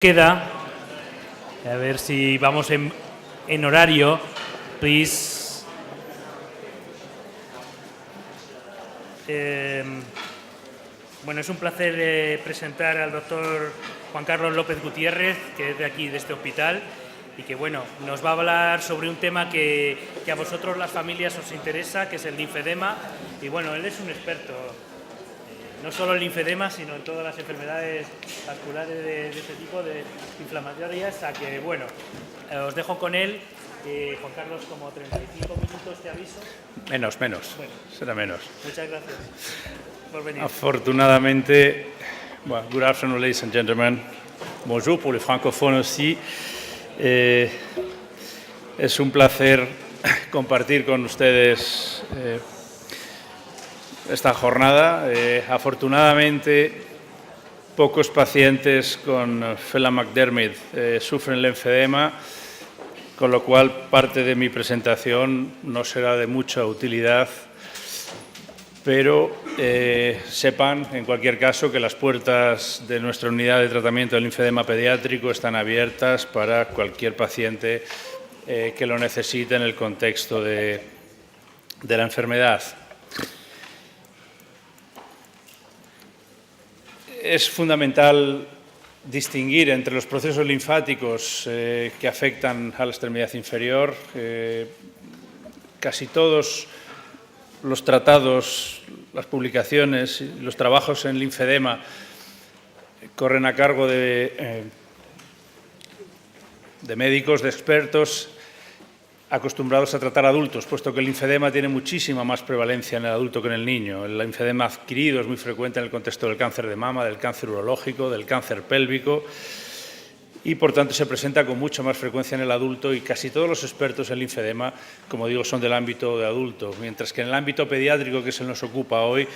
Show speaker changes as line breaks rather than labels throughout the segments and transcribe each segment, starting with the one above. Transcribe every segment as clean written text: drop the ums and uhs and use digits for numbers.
Queda, a ver si vamos en horario, please. Bueno, es un placer presentar al doctor Juan Carlos López Gutiérrez, que es de aquí, de este hospital, y que bueno, nos va a hablar sobre un tema que a vosotros las familias os interesa, que es el linfedema, y bueno, él es un experto. No solo el linfedema, sino en todas las enfermedades vasculares de este tipo, de inflamatorias, a que, bueno, os dejo con él. Juan Carlos, como 35 minutos, te aviso.
Menos. Bueno, será menos.
Muchas gracias por venir.
Afortunadamente, well, good afternoon, ladies and gentlemen. Bonjour pour les francophones aussi. Es un placer compartir con ustedes esta jornada. Afortunadamente, pocos pacientes con Phelan-McDermid sufren linfedema, con lo cual parte de mi presentación no será de mucha utilidad, pero sepan, en cualquier caso, que las puertas de nuestra unidad de tratamiento del linfedema pediátrico están abiertas para cualquier paciente que lo necesite en el contexto de la enfermedad. Es fundamental distinguir entre los procesos linfáticos que afectan a la extremidad inferior. Casi todos los tratados, las publicaciones y los trabajos en linfedema corren a cargo de médicos, de expertos acostumbrados a tratar adultos, puesto que el linfedema tiene muchísima más prevalencia en el adulto que en el niño. El linfedema adquirido es muy frecuente en el contexto del cáncer de mama, del cáncer urológico, del cáncer pélvico y, por tanto, se presenta con mucha más frecuencia en el adulto y casi todos los expertos en linfedema, como digo, son del ámbito de adulto, mientras que en el ámbito pediátrico, que se nos ocupa hoy,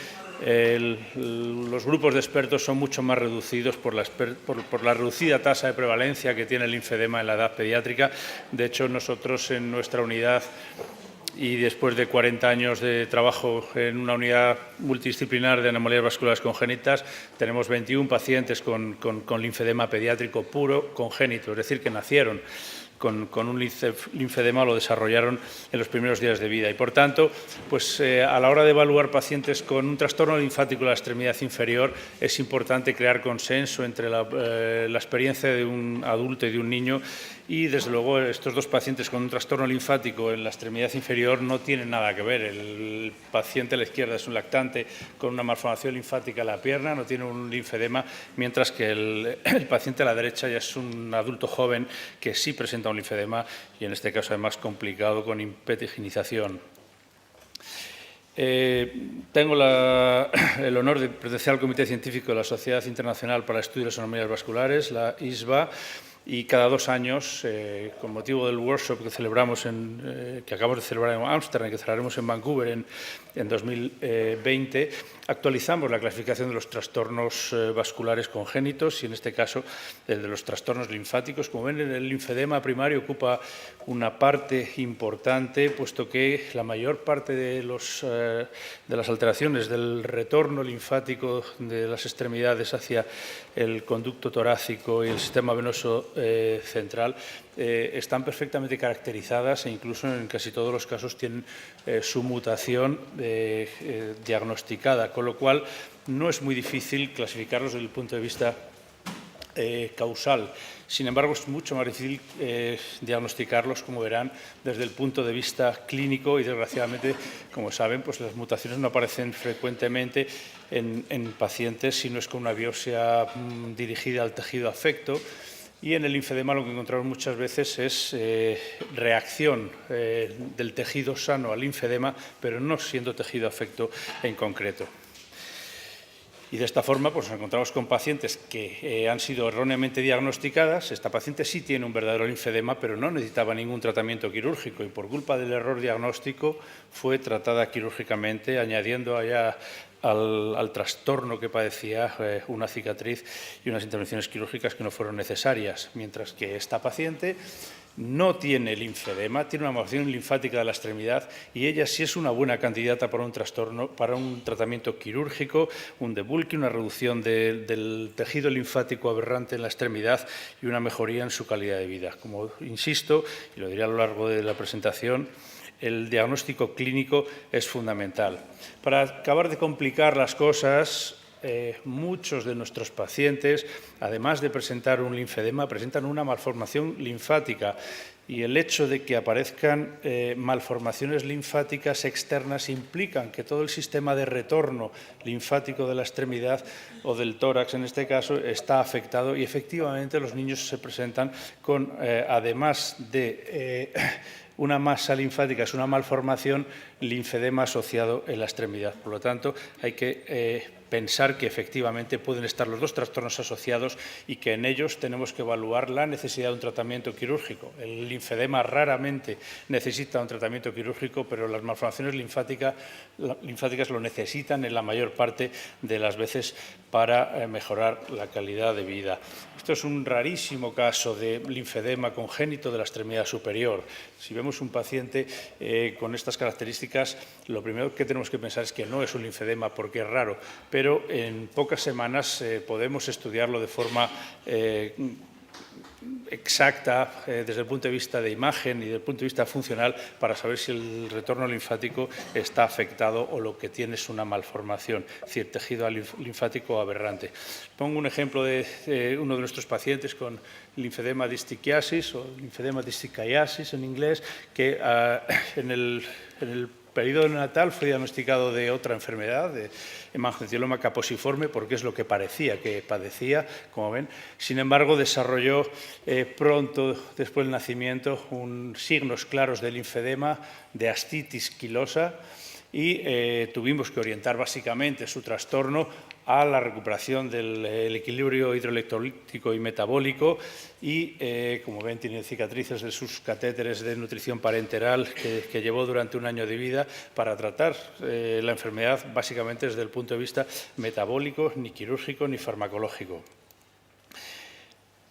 los grupos de expertos son mucho más reducidos por la reducida tasa de prevalencia que tiene el linfedema en la edad pediátrica. De hecho, nosotros en nuestra unidad, y después de 40 años de trabajo en una unidad multidisciplinar de anomalías vasculares congénitas, tenemos 21 pacientes con linfedema pediátrico puro congénito, es decir, que nacieron con un linfedema, lo desarrollaron en los primeros días de vida. Y, por tanto, pues, a la hora de evaluar pacientes con un trastorno linfático de la extremidad inferior, es importante crear consenso entre la experiencia de un adulto y de un niño. Y, desde luego, estos dos pacientes con un trastorno linfático en la extremidad inferior no tienen nada que ver. El paciente a la izquierda es un lactante con una malformación linfática en la pierna, no tiene un linfedema, mientras que el paciente a la derecha ya es un adulto joven que sí presenta un linfedema y, en este caso, además complicado con hipetiginización. Tengo el honor de pertenecer al Comité Científico de la Sociedad Internacional para el Estudio de las Anomalías Vasculares, la ISVA, y cada 2 años, con motivo del workshop que acabamos de celebrar en Ámsterdam y que celebraremos en Vancouver en 2020, actualizamos la clasificación de los trastornos vasculares congénitos y, en este caso, el de los trastornos linfáticos. Como ven, el linfedema primario ocupa una parte importante, puesto que la mayor parte de las alteraciones del retorno linfático de las extremidades hacia el conducto torácico y el sistema venoso central están perfectamente caracterizadas e incluso en casi todos los casos tienen su mutación diagnosticada, con lo cual no es muy difícil clasificarlos desde el punto de vista causal. Sin embargo, es mucho más difícil diagnosticarlos, como verán, desde el punto de vista clínico y, desgraciadamente, como saben, pues las mutaciones no aparecen frecuentemente en pacientes si no es con una biopsia dirigida al tejido afecto. Y en el linfedema lo que encontramos muchas veces es reacción del tejido sano al linfedema, pero no siendo tejido afecto en concreto. Y de esta forma pues, nos encontramos con pacientes que han sido erróneamente diagnosticadas. Esta paciente sí tiene un verdadero linfedema, pero no necesitaba ningún tratamiento quirúrgico y, por culpa del error diagnóstico, fue tratada quirúrgicamente, añadiendo allá al trastorno que padecía, una cicatriz y unas intervenciones quirúrgicas que no fueron necesarias, mientras que esta paciente no tiene linfedema, tiene una malformación linfática de la extremidad y ella sí es una buena candidata para un trastorno, para un tratamiento quirúrgico, un debulking, una reducción del tejido linfático aberrante en la extremidad y una mejoría en su calidad de vida. Como insisto, y lo diré a lo largo de la presentación, el diagnóstico clínico es fundamental. Para acabar de complicar las cosas, muchos de nuestros pacientes, además de presentar un linfedema, presentan una malformación linfática y el hecho de que aparezcan malformaciones linfáticas externas implican que todo el sistema de retorno linfático de la extremidad o del tórax, en este caso, está afectado y efectivamente los niños se presentan con, además de una masa linfática, es una malformación, linfedema asociado en la extremidad. Por lo tanto, hay que pensar que efectivamente pueden estar los dos trastornos asociados y que en ellos tenemos que evaluar la necesidad de un tratamiento quirúrgico. El linfedema raramente necesita un tratamiento quirúrgico, pero las malformaciones linfáticas lo necesitan en la mayor parte de las veces para mejorar la calidad de vida. Esto es un rarísimo caso de linfedema congénito de la extremidad superior. Si vemos un paciente con estas características, lo primero que tenemos que pensar es que no es un linfedema porque es raro, pero en pocas semanas podemos estudiarlo de forma exacta desde el punto de vista de imagen y desde el punto de vista funcional para saber si el retorno linfático está afectado o lo que tiene es una malformación, es decir, tejido linfático aberrante. Pongo un ejemplo de uno de nuestros pacientes con linfedema distichiasis o linfedema distichiasis en inglés, que en el periodo neonatal fue diagnosticado de otra enfermedad, de hemangioma caposiforme, porque es lo que parecía que padecía, como ven. Sin embargo, desarrolló pronto después del nacimiento signos claros de linfedema, de ascitis quilosa, y tuvimos que orientar básicamente su trastorno a la recuperación del equilibrio hidroelectrolítico y metabólico y, como ven, tiene cicatrices de sus catéteres de nutrición parenteral que llevó durante un año de vida para tratar la enfermedad básicamente desde el punto de vista metabólico, ni quirúrgico ni farmacológico.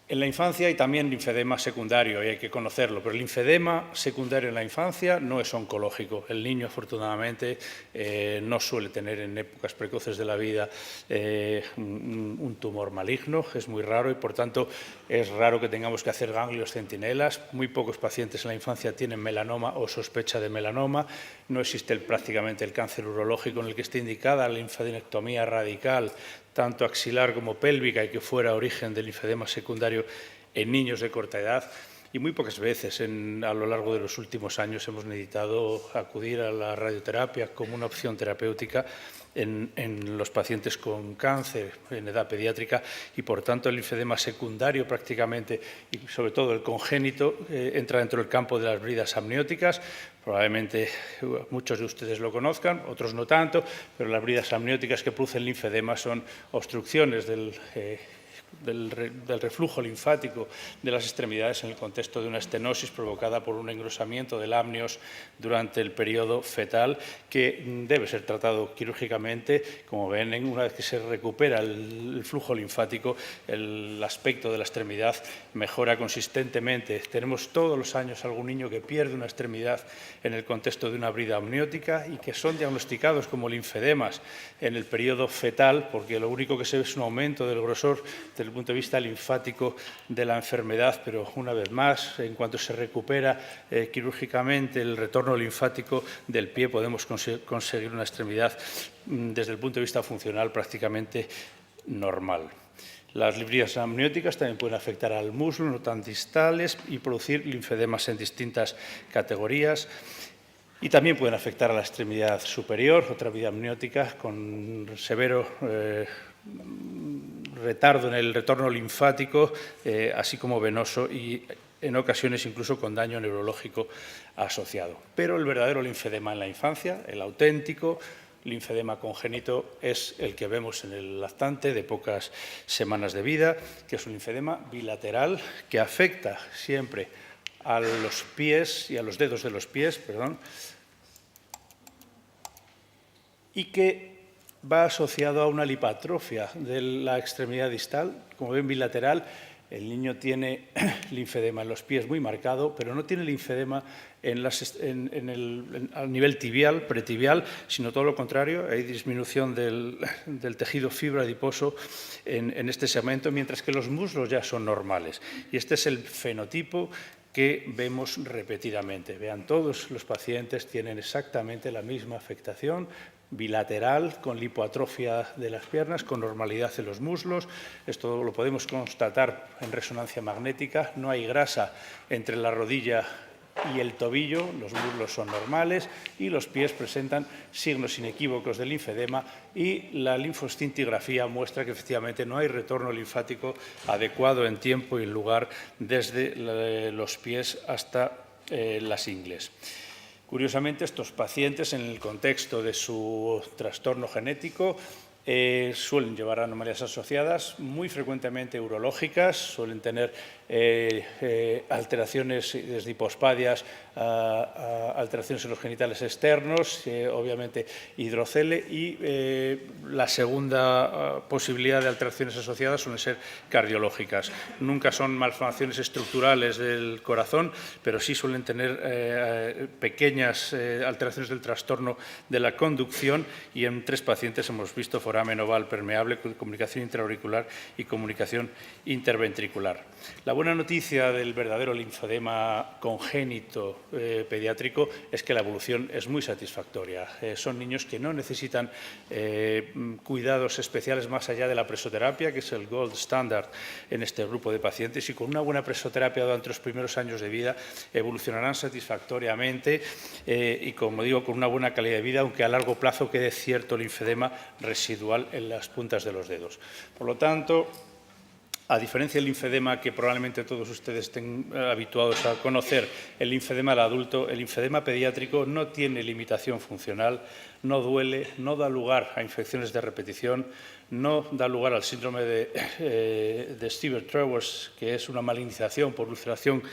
En la infancia hay también linfedema secundario y hay que conocerlo, pero el linfedema secundario en la infancia no es oncológico. El niño, afortunadamente, no suele tener en épocas precoces de la vida un tumor maligno, es muy raro y, por tanto, es raro que tengamos que hacer ganglios centinelas. Muy pocos pacientes en la infancia tienen melanoma o sospecha de melanoma. No existe prácticamente el cáncer urológico en el que esté indicada la linfadenectomía radical, tanto axilar como pélvica, y que fuera origen del linfedema secundario en niños de corta edad. Y muy pocas veces a lo largo de los últimos años hemos necesitado acudir a la radioterapia como una opción terapéutica en los pacientes con cáncer en edad pediátrica y, por tanto, el linfedema secundario prácticamente, y sobre todo el congénito, entra dentro del campo de las bridas amnióticas. Probablemente muchos de ustedes lo conozcan, otros no tanto, pero las bridas amnióticas que producen linfedema son obstrucciones del reflujo linfático de las extremidades en el contexto de una estenosis provocada por un engrosamiento del amnios durante el periodo fetal, que debe ser tratado quirúrgicamente. Como ven, una vez que se recupera el flujo linfático, el aspecto de la extremidad mejora consistentemente. Tenemos todos los años algún niño que pierde una extremidad en el contexto de una brida amniótica y que son diagnosticados como linfedemas en el periodo fetal, porque lo único que se ve es un aumento del grosor desde el punto de vista linfático de la enfermedad, pero una vez más, en cuanto se recupera quirúrgicamente el retorno linfático del pie, podemos conseguir una extremidad desde el punto de vista funcional prácticamente normal. Las bridas amnióticas también pueden afectar al muslo, no tan distales, y producir linfedemas en distintas categorías. Y también pueden afectar a la extremidad superior, otra brida amniótica con severo retardo en el retorno linfático, así como venoso y en ocasiones incluso con daño neurológico asociado. Pero el verdadero linfedema en la infancia, el auténtico linfedema congénito, es el que vemos en el lactante de pocas semanas de vida, que es un linfedema bilateral que afecta siempre a los pies y a los dedos de los pies, y que va asociado a una lipatrofia de la extremidad distal, como ven, bilateral. El niño tiene linfedema en los pies muy marcado, pero no tiene linfedema al nivel tibial, pretibial, sino todo lo contrario. Hay disminución del tejido fibra adiposo en este segmento, mientras que los muslos ya son normales. Y este es el fenotipo que vemos repetidamente. Vean, todos los pacientes tienen exactamente la misma afectación bilateral, con lipoatrofia de las piernas, con normalidad en los muslos. Esto lo podemos constatar en resonancia magnética. No hay grasa entre la rodilla y el tobillo, los muslos son normales y los pies presentan signos inequívocos de linfedema, y la linfoscintigrafía muestra que efectivamente no hay retorno linfático adecuado en tiempo y en lugar desde los pies hasta las ingles. Curiosamente, estos pacientes, en el contexto de su trastorno genético, suelen llevar anomalías asociadas, muy frecuentemente urológicas, suelen tener alteraciones desde hipospadias a alteraciones en los genitales externos, obviamente hidrocele, y la segunda posibilidad de alteraciones asociadas suelen ser cardiológicas. Nunca son malformaciones estructurales del corazón, pero sí suelen tener pequeñas alteraciones del trastorno de la conducción, y en 3 pacientes hemos visto foramen oval permeable, comunicación intraauricular y comunicación interventricular. La buena noticia del verdadero linfedema congénito pediátrico es que la evolución es muy satisfactoria. Son niños que no necesitan cuidados especiales más allá de la presoterapia, que es el gold standard en este grupo de pacientes, y con una buena presoterapia durante los primeros años de vida evolucionarán satisfactoriamente y, como digo, con una buena calidad de vida, aunque a largo plazo quede cierto linfedema residual en las puntas de los dedos. Por lo tanto, a diferencia del linfedema que probablemente todos ustedes estén habituados a conocer, el linfedema del adulto, el linfedema pediátrico no tiene limitación funcional, no duele, no da lugar a infecciones de repetición, no da lugar al síndrome de Stewart-Travers, que es una malignización por ulceración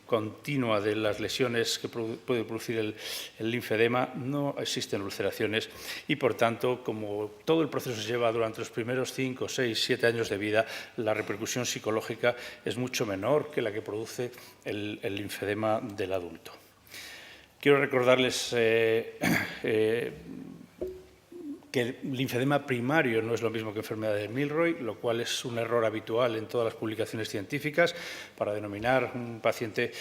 continua de las lesiones que puede producir el linfedema. No existen ulceraciones y, por tanto, como todo el proceso se lleva durante los primeros 5, 6, 7 años de vida, la repercusión psicológica es mucho menor que la que produce el linfedema del adulto. Quiero recordarles que el linfedema primario no es lo mismo que enfermedad de Milroy, lo cual es un error habitual en todas las publicaciones científicas. Para denominar un paciente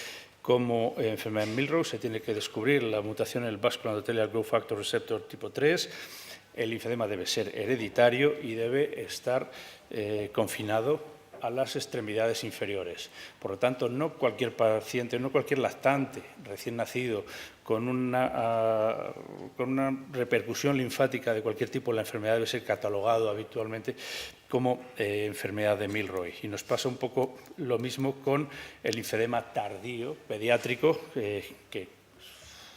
como enfermedad de Milroy se tiene que descubrir la mutación en el Vascular Endothelial Growth Factor Receptor tipo 3. El linfedema debe ser hereditario y debe estar confinado a las extremidades inferiores. Por lo tanto, no cualquier paciente, no cualquier lactante recién nacido con una repercusión linfática de cualquier tipo en la enfermedad debe ser catalogado habitualmente como enfermedad de Milroy. Y nos pasa un poco lo mismo con el linfedema tardío pediátrico, que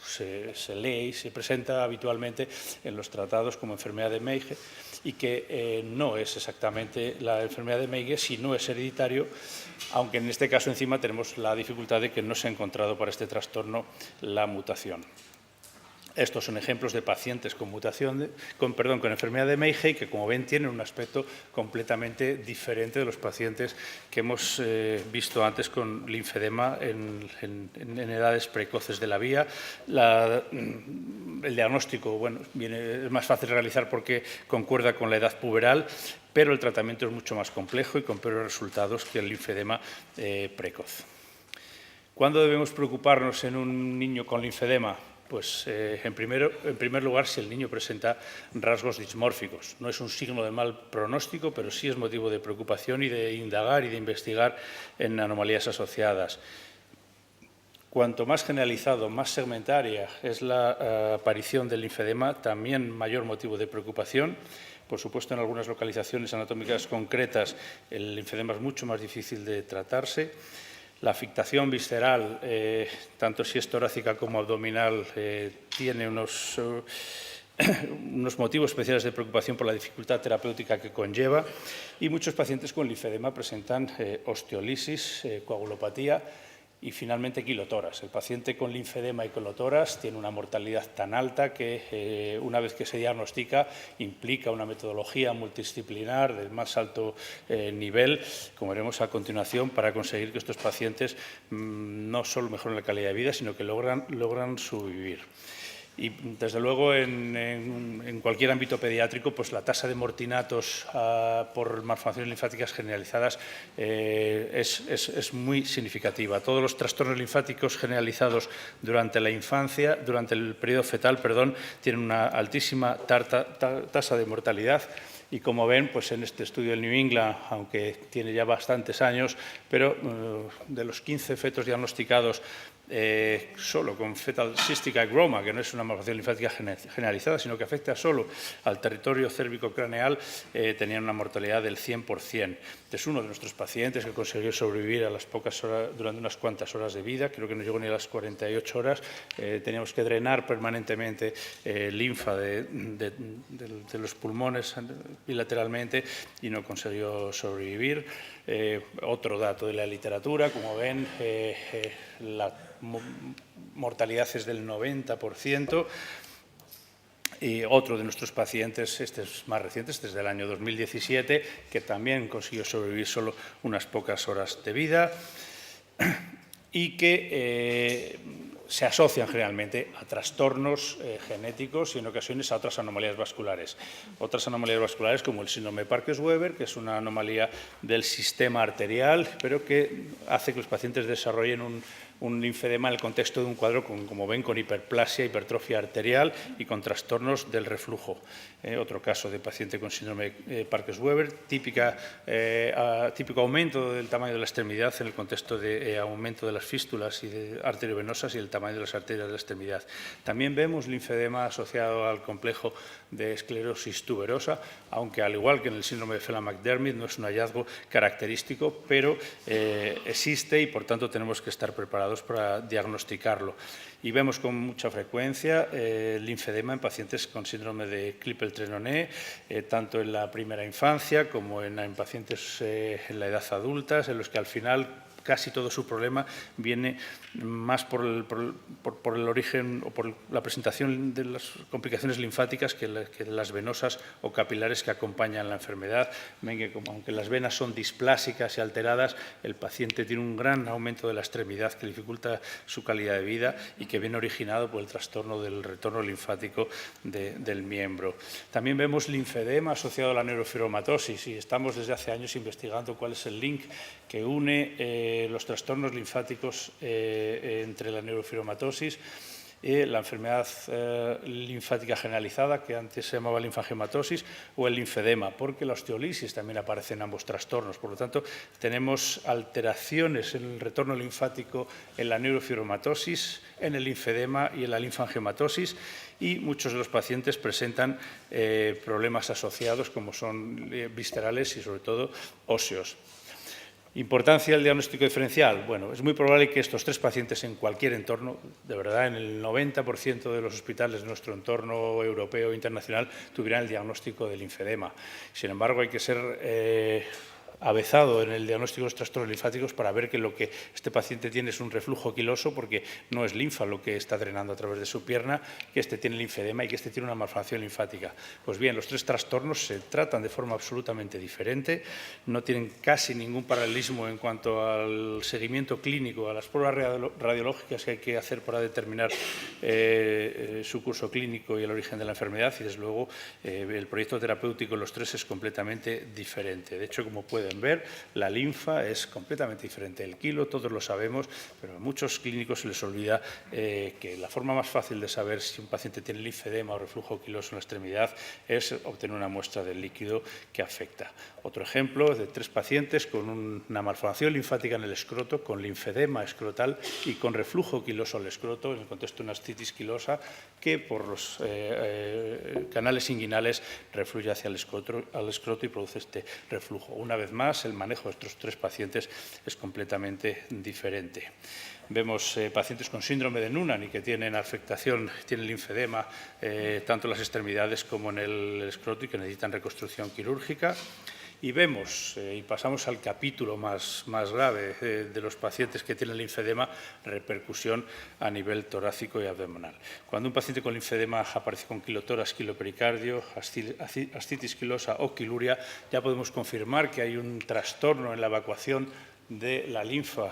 se lee y se presenta habitualmente en los tratados como enfermedad de Meige, y que no es exactamente la enfermedad de Meige si no es hereditario, aunque en este caso encima tenemos la dificultad de que no se ha encontrado para este trastorno la mutación. Estos son ejemplos de pacientes con enfermedad de Meige, que, como ven, tienen un aspecto completamente diferente de los pacientes que hemos visto antes con linfedema en edades precoces de la vía. El diagnóstico, es más fácil realizar porque concuerda con la edad puberal, pero el tratamiento es mucho más complejo y con peores resultados que el linfedema precoz. ¿Cuándo debemos preocuparnos en un niño con linfedema? Pues en primer lugar, si el niño presenta rasgos dismórficos. No es un signo de mal pronóstico, pero sí es motivo de preocupación y de indagar y de investigar en anomalías asociadas. Cuanto más generalizado, más segmentaria es la aparición del linfedema, también mayor motivo de preocupación. Por supuesto, en algunas localizaciones anatómicas concretas el linfedema es mucho más difícil de tratarse. La afectación visceral, tanto si es torácica como abdominal, tiene unos motivos especiales de preocupación por la dificultad terapéutica que conlleva, y muchos pacientes con linfedema presentan osteolisis, coagulopatía Y finalmente, quilotórax. El paciente con linfedema y colotórax tiene una mortalidad tan alta que una vez que se diagnostica implica una metodología multidisciplinar del más alto nivel, como veremos a continuación, para conseguir que estos pacientes no solo mejoren la calidad de vida, sino que logran sobrevivir. Y, desde luego, en cualquier ámbito pediátrico, pues la tasa de mortinatos por malformaciones linfáticas generalizadas es muy significativa. Todos los trastornos linfáticos generalizados durante la infancia, durante el periodo fetal, tienen una altísima tasa de mortalidad. Y como ven, pues en este estudio del New England, aunque tiene ya bastantes años, pero de los 15 fetos diagnosticados solo con fetal cystic hygroma, que no es una malformación linfática generalizada, sino que afecta solo al territorio cérvico-craneal, tenían una mortalidad del 100%. Es uno de nuestros pacientes que consiguió sobrevivir a las pocas horas, durante unas cuantas horas de vida, creo que no llegó ni a las 48 horas. Teníamos que drenar permanentemente linfa de los pulmones bilateralmente y no consiguió sobrevivir. Otro dato de la literatura, como ven, la mortalidad es del 90%. Y otro de nuestros pacientes, este es más reciente, este es del año 2017, que también consiguió sobrevivir solo unas pocas horas de vida y que se asocian generalmente a trastornos genéticos y en ocasiones a otras anomalías vasculares. Otras anomalías vasculares como el síndrome de Parkes-Weber, que es una anomalía del sistema arterial, pero que hace que los pacientes desarrollen un linfedema en el contexto de un cuadro, como ven, con hiperplasia, hipertrofia arterial y con trastornos del reflujo. Otro caso de paciente con síndrome de Parkes-Weber, típico aumento del tamaño de la extremidad en el contexto de aumento de las fístulas y de arteriovenosas y el tamaño de las arterias de la extremidad. También vemos linfedema asociado al complejo de esclerosis tuberosa, aunque al igual que en el síndrome de Phelan-McDermid no es un hallazgo característico, pero existe y por tanto tenemos que estar preparados para diagnosticarlo. Y vemos con mucha frecuencia linfedema en pacientes con síndrome de Klippel-Trenaunay, tanto en la primera infancia como en pacientes en la edad adulta, en los que al final casi todo su problema viene más por el origen o por la presentación de las complicaciones linfáticas que las venosas o capilares que acompañan la enfermedad. Ven que aunque las venas son displásicas y alteradas, el paciente tiene un gran aumento de la extremidad que dificulta su calidad de vida y que viene originado por el trastorno del retorno linfático del miembro. También vemos linfedema asociado a la neurofibromatosis y estamos desde hace años investigando cuál es el link que une los trastornos linfáticos entre la neurofibromatosis y la enfermedad linfática generalizada, que antes se llamaba linfangiomatosis, o el linfedema, porque la osteolisis también aparece en ambos trastornos. Por lo tanto, tenemos alteraciones en el retorno linfático en la neurofibromatosis, en el linfedema y en la linfangiomatosis, y muchos de los pacientes presentan problemas asociados como son viscerales y sobre todo óseos. Importancia del diagnóstico diferencial. Bueno, es muy probable que estos tres pacientes en cualquier entorno, de verdad, en el 90% de los hospitales de nuestro entorno europeo e internacional, tuvieran el diagnóstico del linfedema. Sin embargo, hay que ser avezado en el diagnóstico de los trastornos linfáticos para ver que lo que este paciente tiene es un reflujo quiloso, porque no es linfa lo que está drenando a través de su pierna, que este tiene linfedema y que este tiene una malformación linfática. Pues bien, los tres trastornos se tratan de forma absolutamente diferente, no tienen casi ningún paralelismo en cuanto al seguimiento clínico, a las pruebas radiológicas que hay que hacer para determinar su curso clínico y el origen de la enfermedad, y desde luego el proyecto terapéutico en los tres es completamente diferente. De hecho, como pueden ver, la linfa es completamente diferente del kilo, todos lo sabemos, pero a muchos clínicos se les olvida que la forma más fácil de saber si un paciente tiene linfedema o reflujo quiloso en la extremidad es obtener una muestra del líquido que afecta. Otro ejemplo de tres pacientes con una malformación linfática en el escroto, con linfedema escrotal y con reflujo quiloso al escroto en el contexto de una ascitis quilosa que por los canales inguinales refluye hacia el escroto y produce este reflujo. Una vez más, el manejo de estos tres pacientes es completamente diferente. Vemos pacientes con síndrome de Noonan y que tienen afectación, tienen linfedema tanto en las extremidades como en el escroto y que necesitan reconstrucción quirúrgica. Y vemos, y pasamos al capítulo más grave de los pacientes que tienen linfedema, repercusión a nivel torácico y abdominal. Cuando un paciente con linfedema aparece con quilotórax, quilopericardio, ascitis quilosa o quiluria, ya podemos confirmar que hay un trastorno en la evacuación de la linfa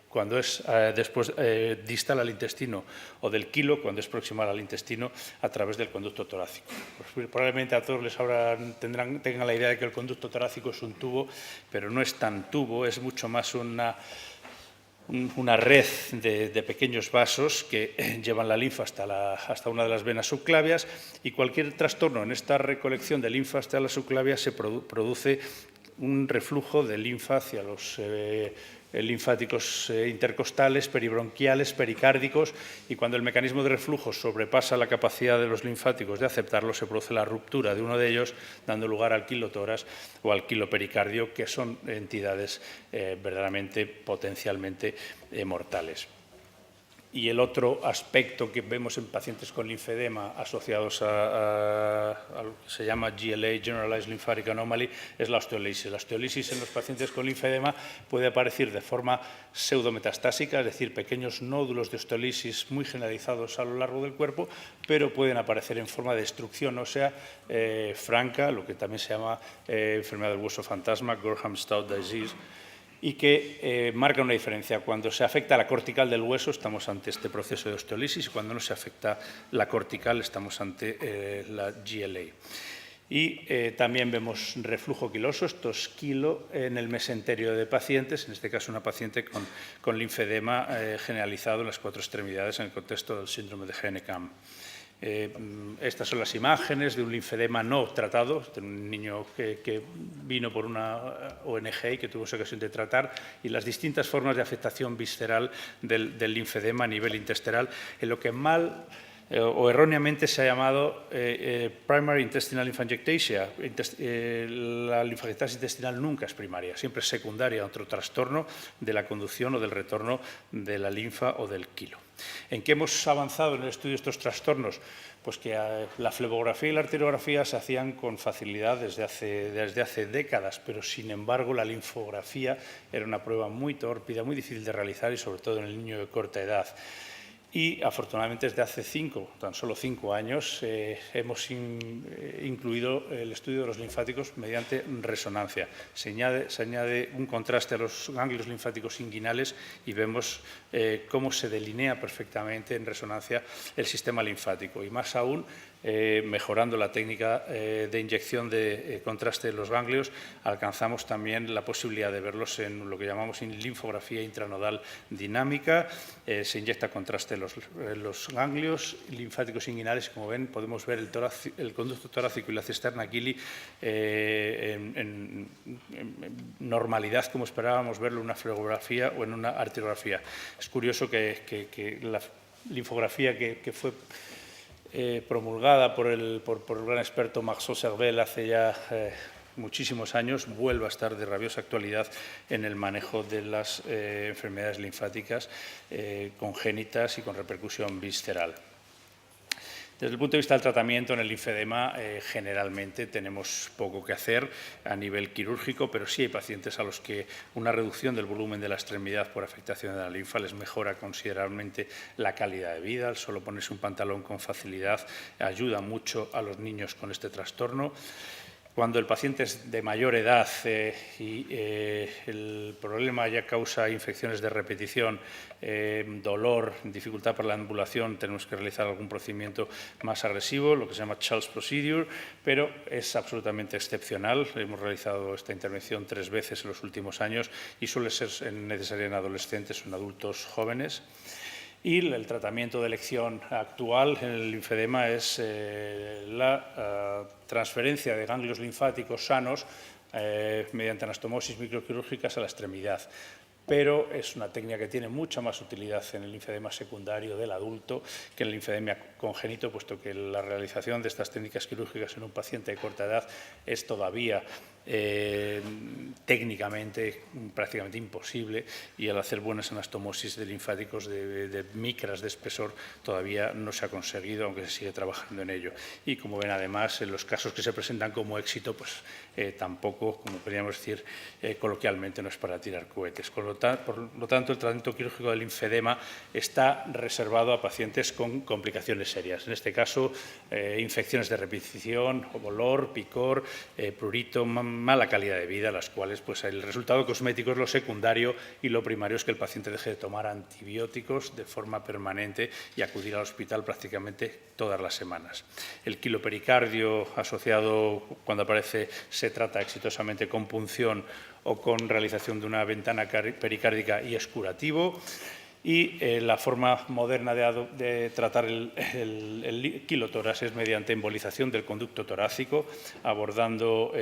cuando es después distal al intestino, o del quilo cuando es proximal al intestino a través del conducto torácico. Pues probablemente a todos les tengan la idea de que el conducto torácico es un tubo, pero no es tan tubo, es mucho más una red de pequeños vasos que llevan la linfa hasta una de las venas subclavias, y cualquier trastorno en esta recolección de linfa hasta la subclavia se produce un reflujo de linfa hacia los linfáticos intercostales, peribronquiales, pericárdicos, y cuando el mecanismo de reflujo sobrepasa la capacidad de los linfáticos de aceptarlo, se produce la ruptura de uno de ellos, dando lugar al quilotórax o al quilopericardio, que son entidades verdaderamente potencialmente mortales. Y el otro aspecto que vemos en pacientes con linfedema asociados a lo que se llama GLA, Generalized Lymphatic Anomaly, es la osteolisis. La osteolisis en los pacientes con linfedema puede aparecer de forma pseudometastásica, es decir, pequeños nódulos de osteolisis muy generalizados a lo largo del cuerpo, pero pueden aparecer en forma de destrucción ósea franca, lo que también se llama enfermedad del hueso fantasma, Gorham-Stout disease, y que marca una diferencia. Cuando se afecta la cortical del hueso estamos ante este proceso de osteolisis, y cuando no se afecta la cortical estamos ante la GLA. Y también vemos reflujo quiloso, esto es quilo en el mesenterio de pacientes, en este caso una paciente con linfedema generalizado en las 4 extremidades en el contexto del síndrome de Hennekam. Estas son las imágenes de un linfedema no tratado, de un niño que vino por una ONG y que tuvo esa ocasión de tratar, y las distintas formas de afectación visceral del linfedema a nivel intestinal, en lo que mal o erróneamente se ha llamado primary intestinal lymphangiectasia. La linfangiectasia intestinal nunca es primaria, siempre es secundaria a otro trastorno de la conducción o del retorno de la linfa o del quilo. ¿En qué hemos avanzado en el estudio de estos trastornos? Pues que la flebografía y la arteriografía se hacían con facilidad desde hace décadas, pero sin embargo la linfografía era una prueba muy tórpida, muy difícil de realizar, y sobre todo en el niño de corta edad. Y afortunadamente desde hace tan solo 5 años hemos incluido el estudio de los linfáticos mediante resonancia. Se añade un contraste a los ganglios linfáticos inguinales y vemos cómo se delinea perfectamente en resonancia el sistema linfático, y más aún mejorando la técnica de inyección de contraste de los ganglios, alcanzamos también la posibilidad de verlos en lo que llamamos linfografía intranodal dinámica. Se inyecta contraste en los ganglios linfáticos inguinales, y como ven podemos ver el conducto torácico y la cisterna Achilli en normalidad, como esperábamos verlo en una flebografía o en una arteriografía. Es curioso que la linfografía que fue promulgada por el gran experto Marceau Cervelle hace ya muchísimos años, vuelve a estar de rabiosa actualidad en el manejo de las enfermedades linfáticas congénitas y con repercusión visceral. Desde el punto de vista del tratamiento en el linfedema, generalmente tenemos poco que hacer a nivel quirúrgico, pero sí hay pacientes a los que una reducción del volumen de la extremidad por afectación de la linfa les mejora considerablemente la calidad de vida. El solo ponerse un pantalón con facilidad ayuda mucho a los niños con este trastorno. Cuando el paciente es de mayor edad y el problema ya causa infecciones de repetición, dolor, dificultad para la ambulación, tenemos que realizar algún procedimiento más agresivo, lo que se llama Charles Procedure, pero es absolutamente excepcional. Hemos realizado esta intervención 3 veces en los últimos años y suele ser necesaria en adolescentes o en adultos jóvenes. Y el tratamiento de elección actual en el linfedema es la transferencia de ganglios linfáticos sanos mediante anastomosis microquirúrgicas a la extremidad. Pero es una técnica que tiene mucha más utilidad en el linfedema secundario del adulto que en el linfedema congénito, puesto que la realización de estas técnicas quirúrgicas en un paciente de corta edad es todavía técnicamente prácticamente imposible, y al hacer buenas anastomosis de linfáticos de micras de espesor todavía no se ha conseguido, aunque se sigue trabajando en ello. Y como ven, además, en los casos que se presentan como éxito, pues tampoco, como podríamos decir coloquialmente, no es para tirar cohetes. Por lo tanto, el tratamiento quirúrgico del linfedema está reservado a pacientes con complicaciones serias. En este caso, infecciones de repetición, dolor, picor, prurito, mala calidad de vida, las cuales pues, el resultado cosmético es lo secundario y lo primario es que el paciente deje de tomar antibióticos de forma permanente y acudir al hospital prácticamente todas las semanas. El quilopericardio asociado, cuando aparece, se trata exitosamente con punción o con realización de una ventana pericárdica y es curativo. Y la forma moderna de tratar el quilotórax es mediante embolización del conducto torácico, abordando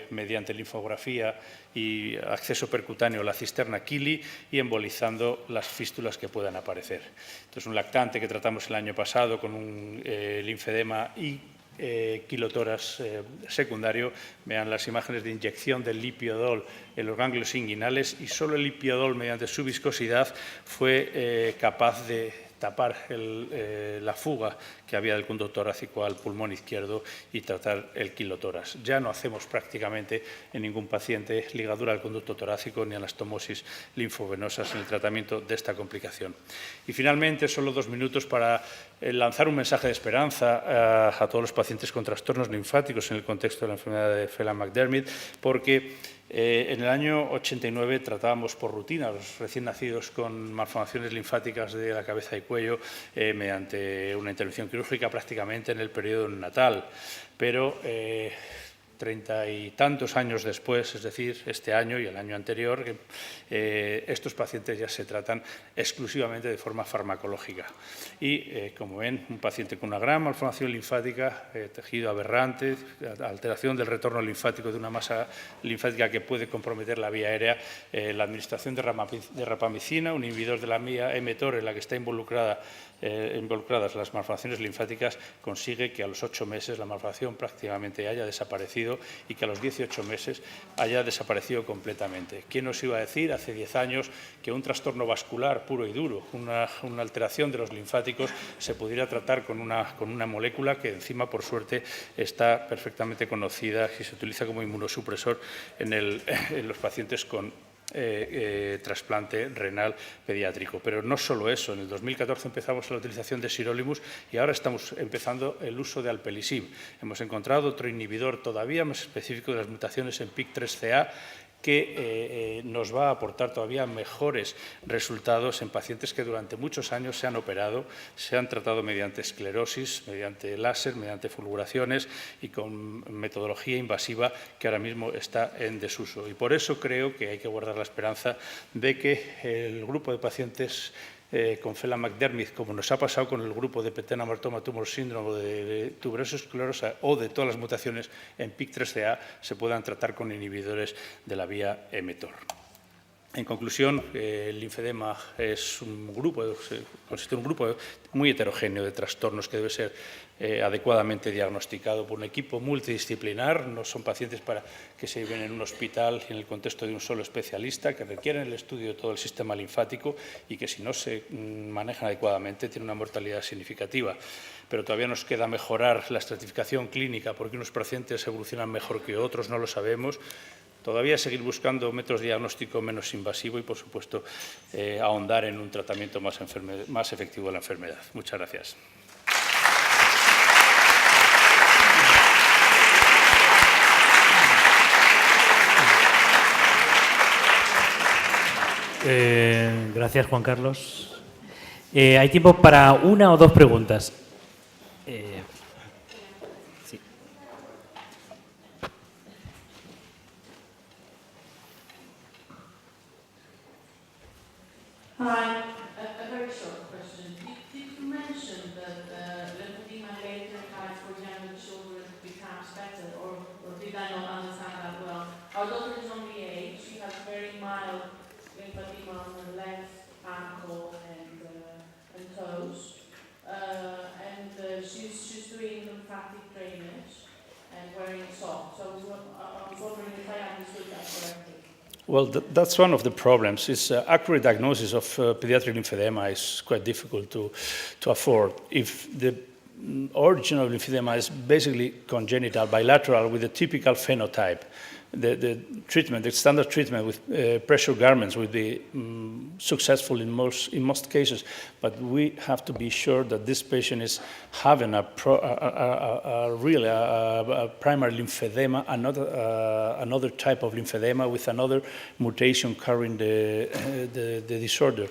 mediante linfografía y acceso percutáneo la cisterna Kili y embolizando las fístulas que puedan aparecer. Entonces, un lactante que tratamos el año pasado con un linfedema y quilotórax secundario, vean las imágenes de inyección del lipiodol en los ganglios inguinales, y solo el lipiodol, mediante su viscosidad, fue capaz de tapar la fuga que había del conducto torácico al pulmón izquierdo y tratar el quilotórax. Ya no hacemos prácticamente en ningún paciente ligadura del conducto torácico ni anastomosis linfovenosas en el tratamiento de esta complicación. Y finalmente, solo 2 minutos para lanzar un mensaje de esperanza a todos los pacientes con trastornos linfáticos en el contexto de la enfermedad de Phelan-McDermid, porque en el año 89 tratábamos por rutina a los recién nacidos con malformaciones linfáticas de la cabeza y cuello mediante una intervención quirúrgica prácticamente en el periodo natal, pero 30 y tantos años después, es decir, este año y el año anterior, estos pacientes ya se tratan exclusivamente de forma farmacológica. Y, como ven, un paciente con una gran malformación linfática, tejido aberrante, alteración del retorno linfático de una masa linfática que puede comprometer la vía aérea, la administración de rapamicina, un inhibidor de la vía mTOR en la que está involucradas las malformaciones linfáticas, consigue que a los 8 meses la malformación prácticamente haya desaparecido y que a los 18 meses haya desaparecido completamente. ¿Quién nos iba a decir hace 10 años que un trastorno vascular puro y duro, una alteración de los linfáticos, se pudiera tratar con una molécula que encima, por suerte, está perfectamente conocida y se utiliza como inmunosupresor en los pacientes con trasplante renal pediátrico? Pero no solo eso, en el 2014 empezamos la utilización de sirolimus y ahora estamos empezando el uso de alpelisib. Hemos encontrado otro inhibidor todavía más específico de las mutaciones en PIK3CA que nos va a aportar todavía mejores resultados en pacientes que durante muchos años se han operado, se han tratado mediante esclerosis, mediante láser, mediante fulguraciones y con metodología invasiva que ahora mismo está en desuso. Y por eso creo que hay que guardar la esperanza de que el grupo de pacientes con Phelan-McDermid, como nos ha pasado con el grupo de Petena-Martoma Tumor Syndrome, de tuberosis esclerosa o de todas las mutaciones en PIK3CA, se puedan tratar con inhibidores de la vía mTOR. En conclusión, el linfedema consiste en un grupo muy heterogéneo de trastornos que debe ser adecuadamente diagnosticado por un equipo multidisciplinar. No son pacientes para que se lleven en un hospital y en el contexto de un solo especialista, que requieren el estudio de todo el sistema linfático y que, si no se manejan adecuadamente, tienen una mortalidad significativa. Pero todavía nos queda mejorar la estratificación clínica, porque unos pacientes evolucionan mejor que otros, no lo sabemos. Todavía seguir buscando métodos de diagnóstico menos invasivos y, por supuesto, ahondar en un tratamiento más efectivo de la enfermedad. Muchas gracias.
Gracias, Juan Carlos. Hay tiempo para 1 o 2 preguntas. Sí.
Hi, a very short question. Did you mention that lymphedema later types for younger children becomes better, or did I not understand that well? Our daughter is only 8. She has very mild lymphedema on the left ankle and toes, and she's doing lymphatic drainage and wearing socks. So I was wondering if I understood that correctly?
Well, that's one of the problems. Is accurate diagnosis of pediatric lymphedema is quite difficult to afford. If the origin of lymphedema is basically congenital, bilateral, with a typical phenotype, the treatment, the standard treatment with pressure garments will be successful in most cases, but we have to be sure that this patient is having a primary lymphedema, another type of lymphedema with another mutation carrying the disorder.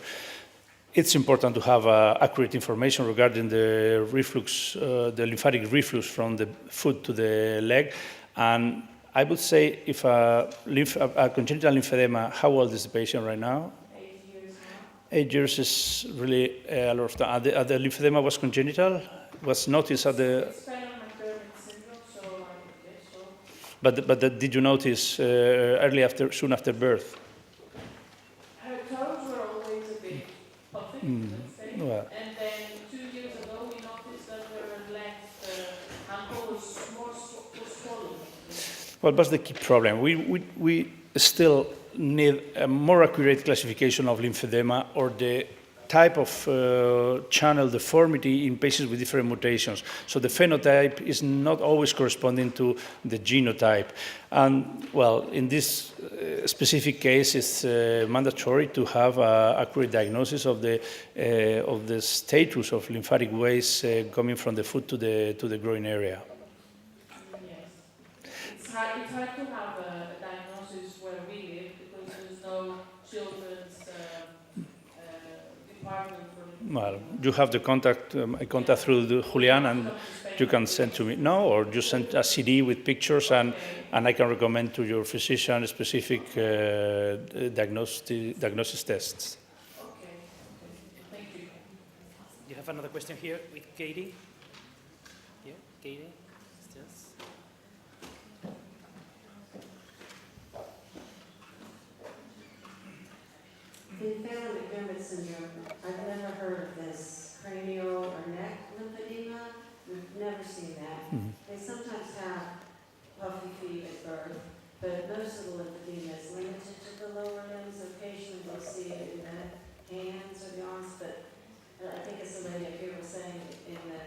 It's important to have accurate information regarding the reflux, the lymphatic reflux from the foot to the leg. And I would say if a congenital lymphedema, how old is the patient right now?
8 years now.
8 years is really a lot of time. The lymphedema was congenital, was noticed at the...
It's Phelan-McDermid syndrome, so I would guess so.
But did you notice soon after birth?
Her toes were always a bit puffy, let's say.
Well.
And then 2 years ago, we noticed that her left ankle was more swollen.
Well, that's the key problem. We still need a more accurate classification of lymphedema or the type of channel deformity in patients with different mutations. So the phenotype is not always corresponding to the genotype. And, well, in this specific case, it's mandatory to have accurate diagnosis of the status of lymphatic ways coming from the foot to the groin area.
It's hard to have a diagnosis where we live because there's no children's department for...
Well, you have the contact, I contact through Julian, and you can send to me. No, or you send a CD with pictures, and I can recommend to your physician specific diagnosis tests.
Okay, thank you.
You have another question here with Katie? Yeah, Katie? Yes.
In Phelan-McDermid syndrome, I've never heard of this cranial or neck lymphedema. We've never seen that. They sometimes have puffy feet at birth, but most of the lymphedema is limited to the lower limbs. Occasionally we'll see it in the hands or the arms, but I think as the lady up here was saying, in the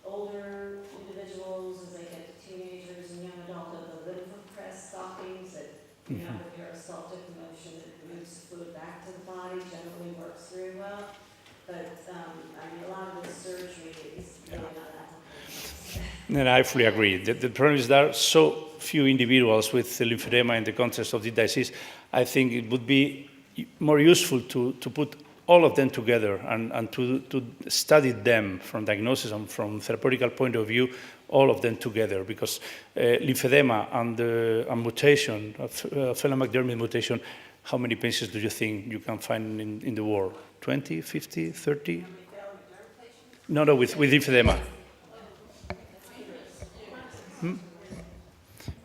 older individuals, as they get to teenagers and young adults, the lymphopress stockings that you have a peristaltic motion that moves food back to the body, generally works very well. But I mean, a lot of the surgery is really not that complicated.
And I fully agree. The problem is there are so few individuals with lymphedema in the context of the disease. I think it would be more useful to put all of them together and to study them from diagnosis and from therapeutical point of view, all of them together, because lymphedema and mutation, Phelan-McDermid mutation, how many patients do you think you can find in the world? 20, 50, 30? No, with lymphedema.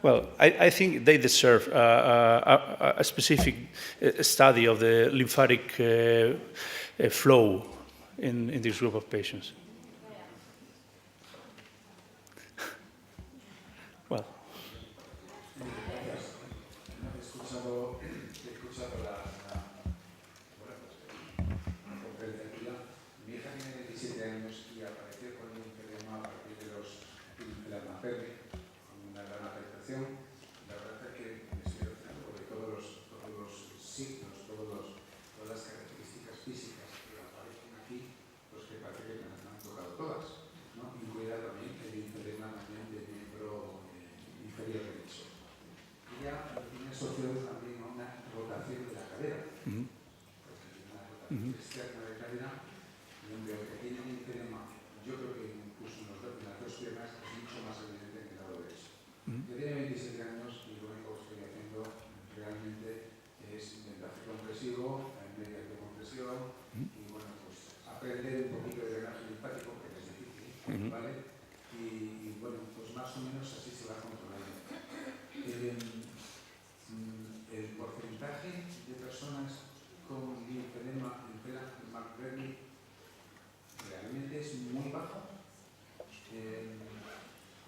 Well, I think they deserve a specific study of the lymphatic flow in this group of patients. Well.
Mi hija tiene 17 años y apareció con lymphedema a partir de la Phelan-McDermid, con una gran afectación. La verdad es que me estoy reflejando porque todos los signos, todas las características físicas que aparecen aquí, pues que parece que me las han tocado todas, ¿no? Incluida también el lymphedema también del miembro inferior derecho. Ella tiene asociado también a una rotación de la cadera, porque tiene una rotación externa de cadera. Donde el que tiene un lymphedema, yo creo que incluso en las dos piernas es mucho más evidente en el lado derecho. Yo tengo 27 años y lo único que estoy haciendo realmente es vendaje compresivo, medias de compresión y bueno, pues aprender un poquito de drenaje linfático, que es difícil, ¿vale? Y bueno, pues más o menos así se va controlando. El porcentaje de personas con lymphedema en Phelan-McDermid realmente es muy bajo.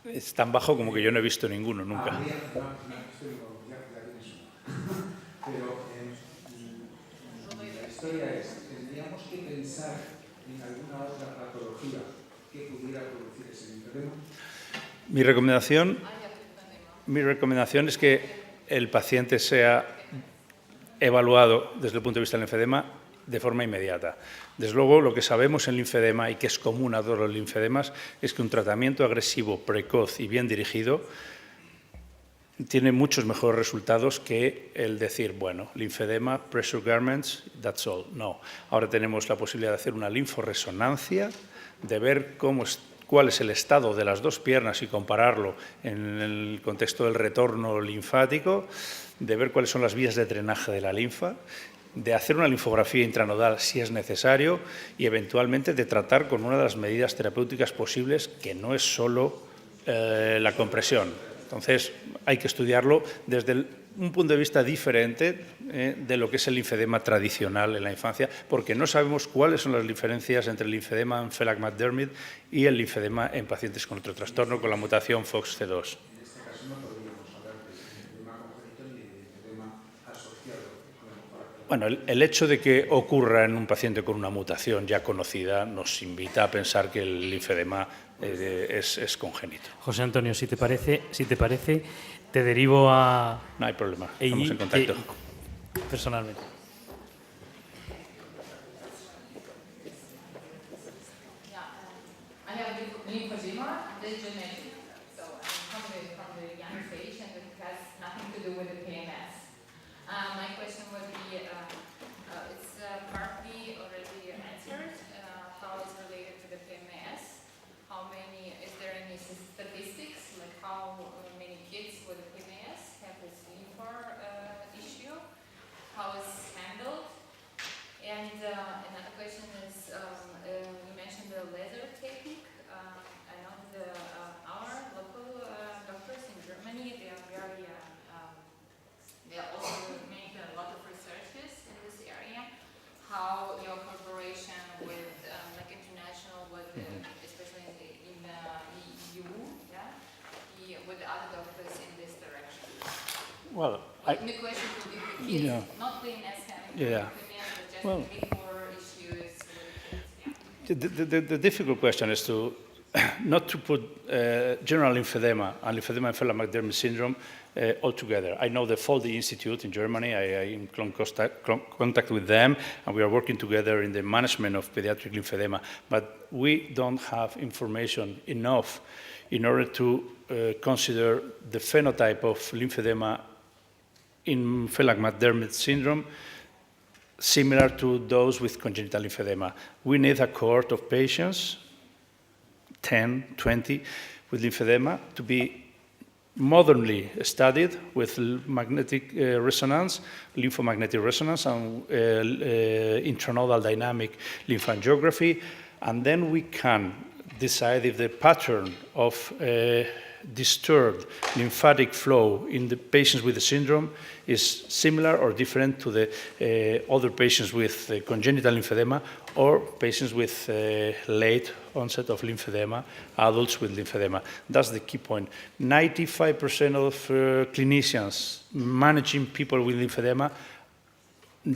Es tan bajo como que yo no he visto ninguno nunca.
Ya tienes historia es, ¿tendríamos que pensar en alguna otra patología que pudiera producir ese linfedema?
Mi recomendación es que el paciente sea evaluado desde el punto de vista del linfedema de forma inmediata. Desde luego, lo que sabemos en linfedema y que es común a todos los linfedemas es que un tratamiento agresivo, precoz y bien dirigido tiene muchos mejores resultados que el decir, bueno, linfedema, pressure garments, that's all. No. Ahora tenemos la posibilidad de hacer una linforesonancia, de ver cuál es el estado de las dos piernas y compararlo en el contexto del retorno linfático, de ver cuáles son las vías de drenaje de la linfa, de hacer una linfografía intranodal si es necesario y eventualmente de tratar con una de las medidas terapéuticas posibles, que no es solo la compresión. Entonces, hay que estudiarlo desde un punto de vista diferente de lo que es el linfedema tradicional en la infancia, porque no sabemos cuáles son las diferencias entre el linfedema en Phelan-McDermid y el linfedema en pacientes con otro trastorno, con la mutación FOXC2.
En este caso no podríamos hablar de linfedema congénito ni de linfedema asociado con el.
Bueno, el hecho de que ocurra en un paciente con una mutación ya conocida nos invita a pensar que el linfedema es congénito.
José Antonio, si te parece, te derivo a...
No hay problema,
EI,
estamos en contacto.
Personalmente.
I have lymphedema, that's genetic, so I'm from the young stage, and it has nothing to do with the PMS. My question would be, it's partly already answered, how it's related to the PMS. How many, is there any statistics, like how many kids with PMS have this lymph issue? How it's handled? And another question is, you mentioned the laser technique. I know our local doctors in Germany, they are very, they are also making a lot of researches in this area. How your collaboration with, like international, with, especially in the EU, yeah, with the other doctors in this direction.
Well,
The question could be for kids,
Yeah.
not PMS having
Yeah.
PMS, but just
Well,
before issues with kids, yeah.
the difficult question is to not to put general lymphedema and lymphedema and Phelan-McDermid syndrome all together. I know the Foldy Institute in Germany. I am in contact with them, and we are working together in the management of pediatric lymphedema. But we don't have information enough in order to consider the phenotype of lymphedema in Phelan-McDermid syndrome similar to those with congenital lymphedema. We need a cohort of patients, 10, 20, with lymphedema to be modernly studied with magnetic resonance, lymphomagnetic resonance, and intranodal dynamic lymphangiography, and then we can decide if the pattern of disturbed lymphatic flow in the patients with the syndrome is similar or different to the other patients with congenital lymphedema or patients with late onset of lymphedema, adults with lymphedema. That's the key point. 95% of clinicians managing people with lymphedema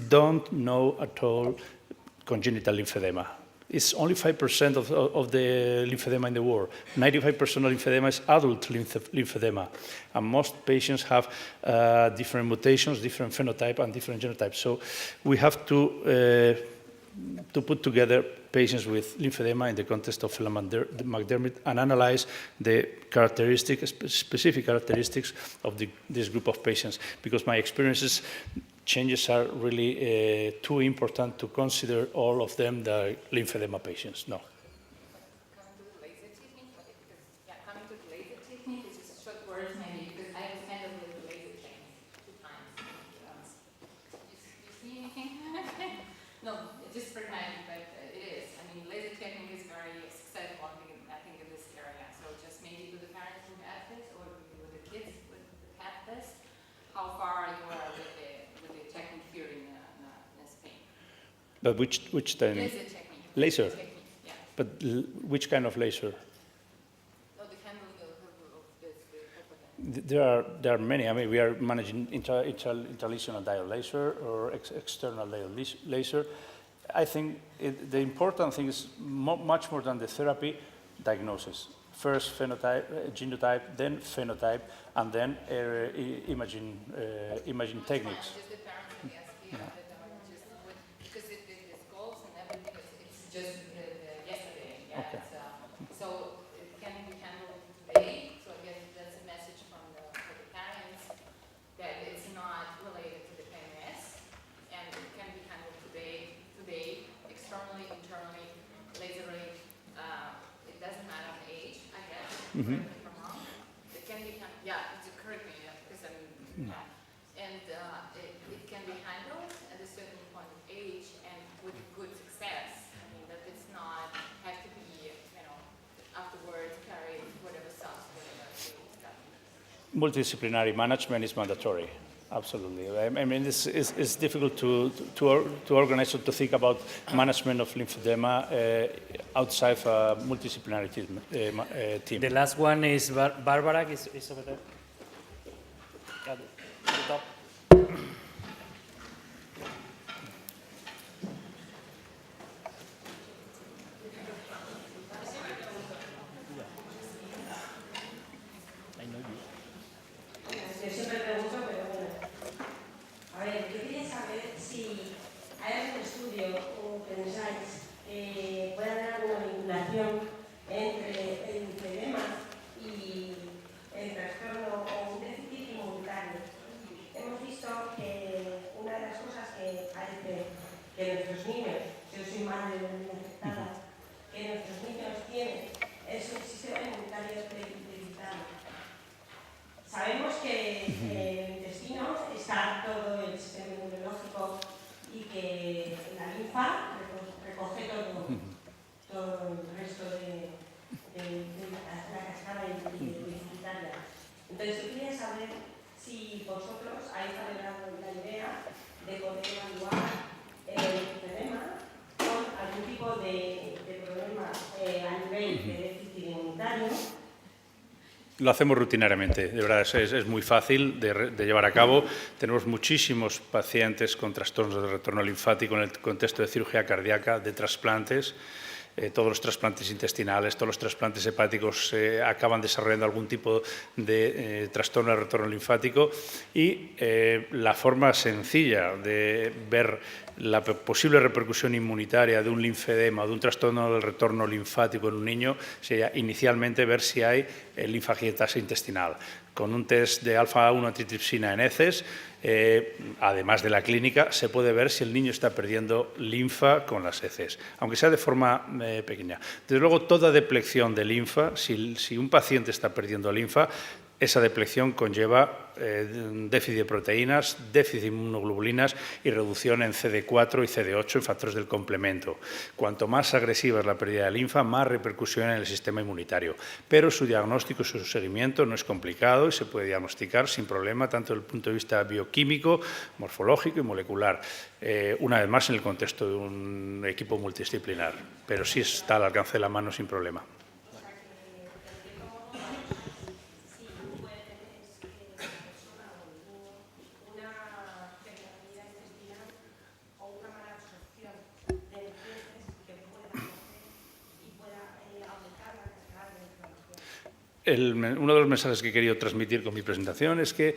don't know at all congenital lymphedema. It's only 5% of the lymphedema in the world. 95% of lymphedema is adult lymphedema. And most patients have different mutations, different phenotype, and different genotypes. So we have to put together patients with lymphedema in the context of Phelan-McDermid and analyze the specific characteristics of this group of patients. Because my experiences, changes are really too important to consider all of them the lymphedema patients. No.
Coming to the laser technique, it's just a short word maybe, because I was handled with the laser technique 2 times. You see anything? No, it's just pragmatic, but it is. I mean, laser technique is very successful, I think, in this area. So just maybe do the parents who have this, or with the kids who have this, how far you are with the technique here in Spain.
But which then?
Laser technique.
Laser?
Technique, yeah.
But which kind of laser?
No, the handling of this.
There are many. I mean, we are managing intralesional diode laser or external diode laser. I think the important thing is much more than the therapy, diagnosis. First phenotype, genotype, then phenotype, and then imaging techniques.
Just the parents and the SPA, because it is goals and everything, it's just yesterday. Yeah,
Okay.
So it can be handled today. So I guess that's a message for the parents that it's not related to the PMS, and it can be handled today, externally, internally, laserly. It doesn't matter the age, I guess.
Mm-hmm.
Correct me if I'm wrong. It can be, it's correct me, because I'm, and it can be handled at a certain point of age and with good success. I mean, that it's not have to be, afterwards carry whatever cells, whatever stuff.
Multidisciplinary management is mandatory. Absolutely. I mean, it's difficult to organize or to think about management of lymphedema outside a multidisciplinary team.
The last one is Barbara, is over there. At the top.
Yo siempre pregunto, pero bueno. A ver, yo quería saber si hay algún estudio o pensáis que pueda haber alguna vinculación entre el lymphedema y el trastorno o un déficit inmunitario. Hemos visto que una de las cosas que parece que nuestros niños, yo soy madre de una niña afectada, que nuestros niños tienen es un sistema inmunitario debilitado. Sabemos que en el intestino está todo el sistema inmunológico y que la linfa recoge todo el resto de la cascada inmunitaria. Entonces yo quería saber si vosotros habéis valorado la idea de poder evaluar el lymphedema con algún tipo de problema a nivel de déficit inmunitario.
Lo hacemos rutinariamente, de verdad, es muy fácil de llevar a cabo. Tenemos muchísimos pacientes con trastornos de retorno linfático en el contexto de cirugía cardíaca, de trasplantes. Todos los trasplantes intestinales, todos los trasplantes hepáticos acaban desarrollando algún tipo de trastorno de retorno linfático y la forma sencilla de ver la posible repercusión inmunitaria de un linfedema o de un trastorno del retorno linfático en un niño sería inicialmente ver si hay linfagietasa intestinal. Con un test de alfa-1 antitripsina en heces, además de la clínica, se puede ver si el niño está perdiendo linfa con las heces, aunque sea de forma pequeña. Desde luego, toda deplección de linfa, si un paciente está perdiendo linfa, esa deplección conlleva déficit de proteínas, déficit de inmunoglobulinas y reducción en CD4 y CD8 en factores del complemento. Cuanto más agresiva es la pérdida de linfa, más repercusión en el sistema inmunitario. Pero su diagnóstico y su seguimiento no es complicado y se puede diagnosticar sin problema, tanto desde el punto de vista bioquímico, morfológico y molecular. Una vez más, en el contexto de un equipo multidisciplinar. Pero sí está al alcance de la mano sin problema. Uno de los mensajes que he querido transmitir con mi presentación es que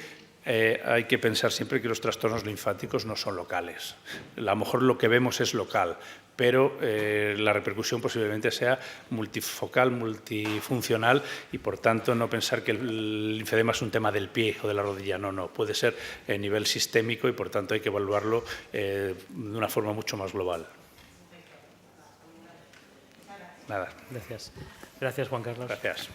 hay que pensar siempre que los trastornos linfáticos no son locales. A lo mejor lo que vemos es local, pero la repercusión posiblemente sea multifocal, multifuncional y, por tanto, no pensar que el linfedema es un tema del pie o de la rodilla. No, puede ser a nivel sistémico y, por tanto, hay que evaluarlo de una forma mucho más global. Nada.
Gracias. Gracias, Juan Carlos.
Gracias.